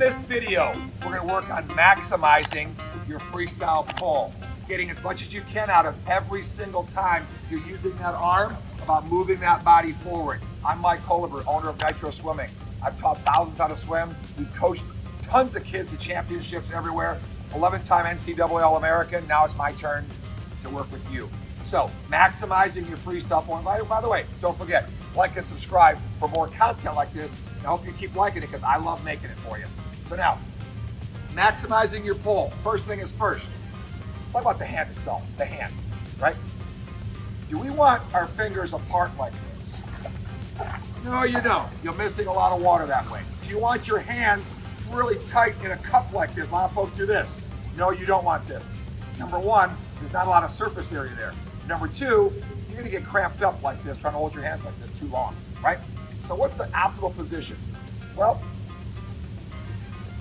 this video, we're going to work on maximizing your freestyle pull, getting as much as you can out of every single time you're using that arm, about moving that body forward. I'm Mike Colibert, owner of Nitro Swimming. I've taught thousands how to swim. We've coached tons of kids to championships everywhere. 11-time NCAA All-American. Now it's my turn to work with you. So, maximizing your freestyle pull. And by the way, don't forget, like and subscribe for more content like this. And I hope you keep liking it because I love making it for you. So now, maximizing your pull. First thing is first. Let's talk about the hand itself, the hand, right? Do we want our fingers apart like this? No, you don't. You're missing a lot of water that way. Do you want your hands really tight in a cup like this? A lot of folks do this. No, you don't want this. Number one, there's not a lot of surface area there. Number two, you're gonna get cramped up like this, trying to hold your hands like this too long, right? So what's the optimal position? Well,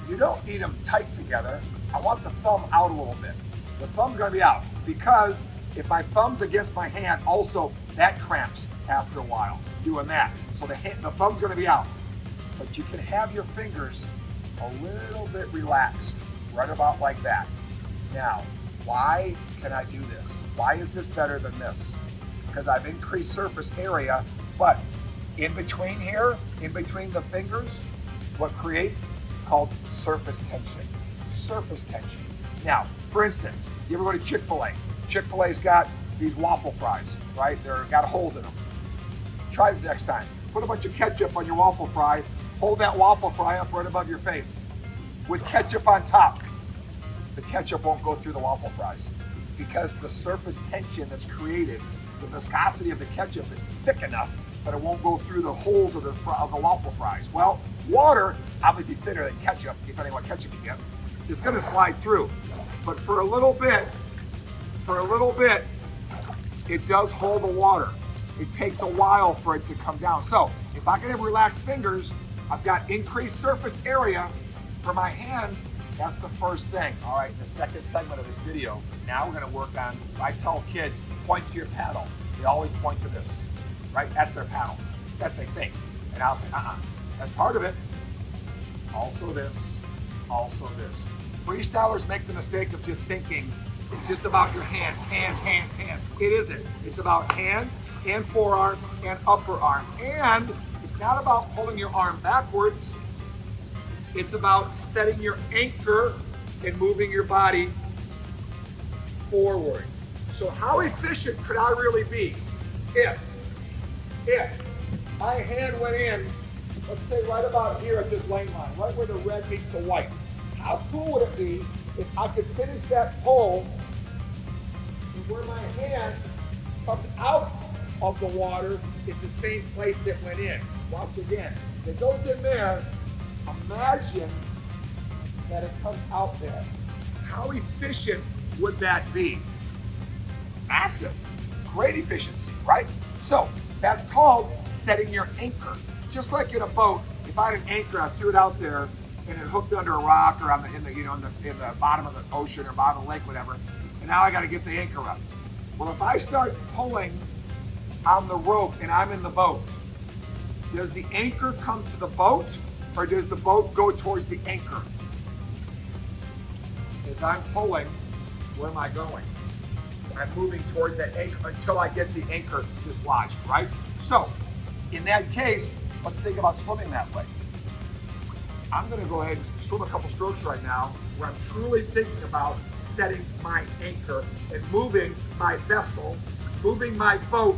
you don't need them tight together. I want the thumb out a little bit. The thumb's gonna be out because if my thumb's against my hand, also that cramps after a while doing that. So the thumb's gonna be out. But you can have your fingers a little bit relaxed, right about like that. Now, why can I do this? Why is this better than this? Because I've increased surface area, but in between here, in between the fingers, what creates is called surface tension. Surface tension. Now, for instance, you ever go to Chick-fil-A? Chick-fil-A's got these waffle fries, right? They're got holes in them. Try this next time. Put a bunch of ketchup on your waffle fry. Hold that waffle fry up right above your face with ketchup on top. The ketchup won't go through the waffle fries because the surface tension that's created, the viscosity of the ketchup is thick enough that it won't go through the holes of the waffle fries. Well, water, obviously thinner than ketchup, depending on what ketchup you get, is gonna slide through. But for a little bit, it does hold the water. It takes a while for it to come down. So if I can have relaxed fingers, I've got increased surface area for my hand. That's the first thing. All right, the second segment of this video, now we're gonna work on, I tell kids, point to your paddle. They always point to this, right? That's their paddle. That's what they think. And I'll say, that's part of it. Also this, also this. Freestylers make the mistake of just thinking it's just about your hands, hands, hands, hands. It isn't. It's about hand and forearm and upper arm. And it's not about pulling your arm backwards. It's about setting your anchor and moving your body forward. So how efficient could I really be if my hand went in, let's say right about here at this lane line, right where the red meets the white. How cool would it be if I could finish that pull and where my hand comes out of the water is the same place it went in. Watch again. If it goes in there, imagine that it comes out there. How efficient would that be? Massive. Great efficiency, right? So that's called setting your anchor. Just like in a boat, if I had an anchor, I threw it out there and it hooked under a rock or in the bottom of the ocean or bottom of the lake, whatever, and now I got to get the anchor up. Well, if I start pulling on the rope and I'm in the boat, does the anchor come to the boat or does the boat go towards the anchor? As I'm pulling, where am I going? I'm moving towards that anchor until I get the anchor dislodged, right? So, in that case, let's think about swimming that way. I'm gonna go ahead and swim a couple strokes right now where I'm truly thinking about setting my anchor and moving my vessel, moving my boat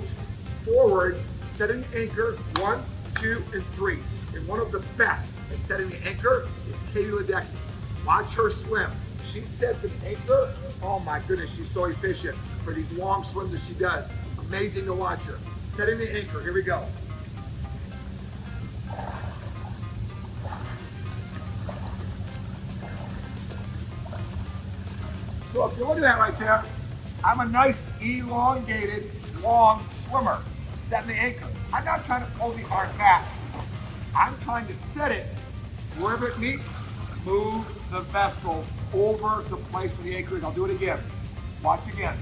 forward, setting the anchor, 1, 2, and 3. And one of the best at setting the anchor is Katie Ledecky. Watch her swim. She sets an anchor. Oh my goodness, she's so efficient for these long swims that she does. Amazing to watch her. Setting the anchor, here we go. So if you look at that right there, I'm a nice elongated, long swimmer. Setting the anchor. I'm not trying to pull the arm back. I'm trying to set it wherever it meets, move the vessel over the place where the anchor is. I'll do it again. Watch again.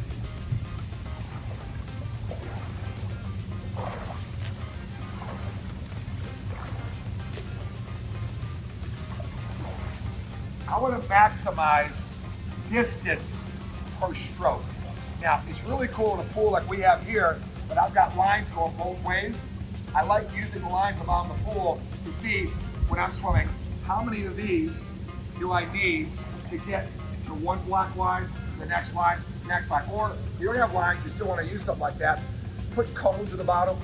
I want to maximize distance per stroke. Now, it's really cool in a pool like we have here, but I've got lines going both ways. I like using the lines around the pool to see when I'm swimming, how many of these do I need to get to one block line, the next line, next line. Or if you don't have lines, you still want to use something like that, put cones at the bottom,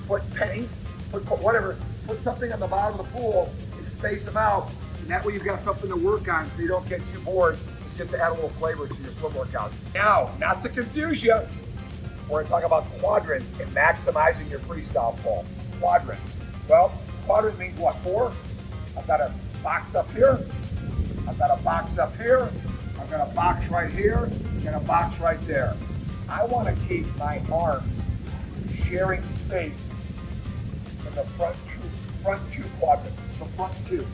put pennies, put whatever, put something on the bottom of the pool and space them out. And that way you've got something to work on so you don't get too bored. It's just to add a little flavor to your swim workouts. Now, not to confuse you, we're going to talk about quadrants and maximizing your freestyle pull. Quadrants. Well, quadrant means what? 4? I've got a box up here. I've got a box up here. I've got a box right here and a box right there. I want to keep my arms sharing space in the front two quadrants, the front two.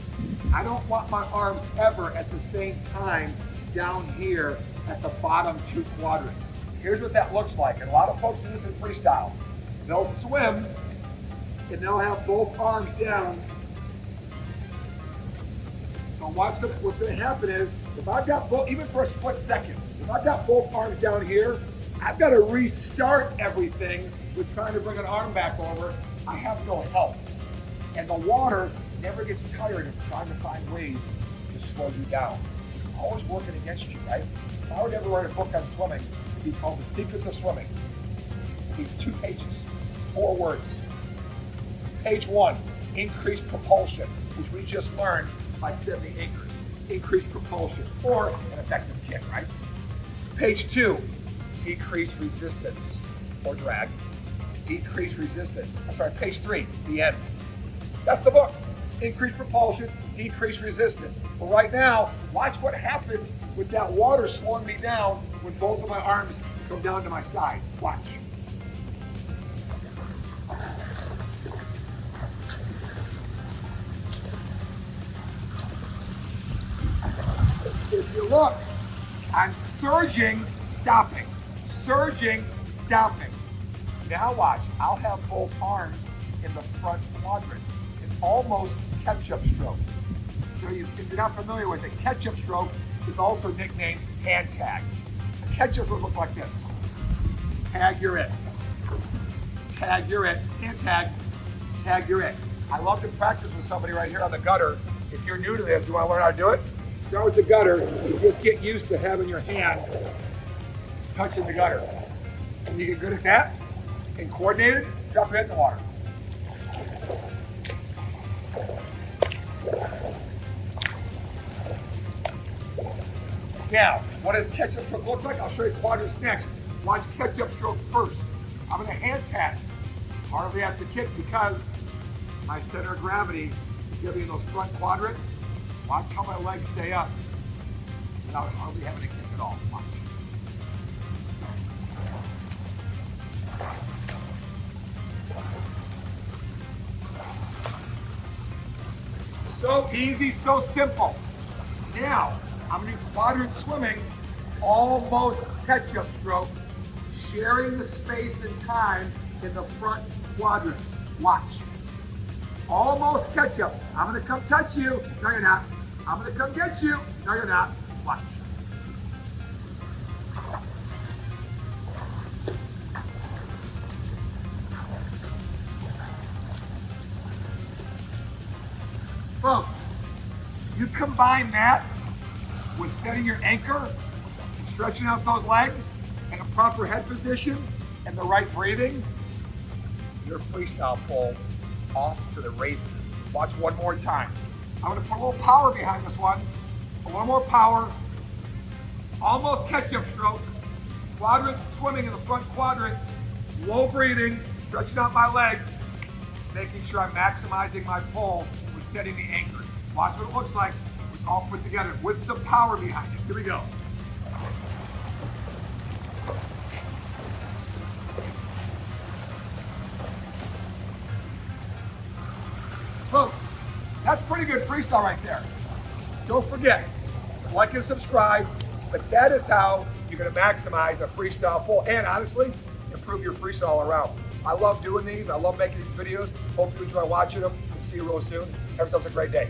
I don't want my arms ever at the same time down here at the bottom 2 quadrants. Here's what that looks like, and a lot of folks do this in freestyle. They'll swim and they'll have both arms down. So what's going to happen is, if I've got both, even for a split second, if I've got both arms down here, I've got to restart everything with trying to bring an arm back over. I have no help. And the water never gets tired of trying to find ways to slow you down. It's always working against you, right? If I were to ever write a book on swimming, it'd be called The Secrets of Swimming. It'd be 2 pages, 4 words. Page 1, increased propulsion, which we just learned by 70 acres. Increased propulsion, or an effective kick, right? Page 2, decreased resistance, or drag. Decreased resistance. I'm sorry, page 3, the end. That's the book. Increased propulsion, decreased resistance. But right now, watch what happens with that water slowing me down when both of my arms come down to my side. Watch. If you look, I'm surging, stopping, surging, stopping. Now watch, I'll have both arms in the front quadrants. It's almost catch-up stroke. So if you're not familiar with it, catch-up stroke is also nicknamed hand tag. A catch-up stroke looks like this. Tag, you're it. Tag, you're it. Hand tag, tag, you're it. I love to practice with somebody right here on the gutter. If you're new to this, you want to learn how to do it? Start with the gutter, and just get used to having your hand touching the gutter. When you get good at that and coordinated, drop your head in the water. Now, what does catch-up stroke look like? I'll show you quadrants next. Watch catch-up stroke first. I'm going to hand tag. Hardly have to kick because my center of gravity is going to be in those front quadrants. Watch how my legs stay up without hardly having to kick at all. Watch. So easy, so simple. Now, I'm going to do quadrant swimming, almost catch-up stroke, sharing the space and time in the front quadrants. Watch. Almost catch-up. I'm going to come touch you. No, you're not. I'm going to come get you. No, you're not. Watch. Folks, you combine that with setting your anchor, and stretching out those legs, and a proper head position, and the right breathing, your freestyle pull off to the races. Watch one more time. I'm going to put a little power behind this one. A little more power. Almost catch-up stroke. Quadrant swimming in the front quadrants. Low breathing, stretching out my legs, making sure I'm maximizing my pull with setting the anchor. Watch what it looks like. It's all put together with some power behind it. Here we go. Folks, that's pretty good freestyle right there. Don't forget, like and subscribe, but that is how you're going to maximize a freestyle pull and honestly, improve your freestyle all around. I love doing these. I love making these videos. Hope you enjoy watching them. We'll see you real soon. Have yourselves a great day.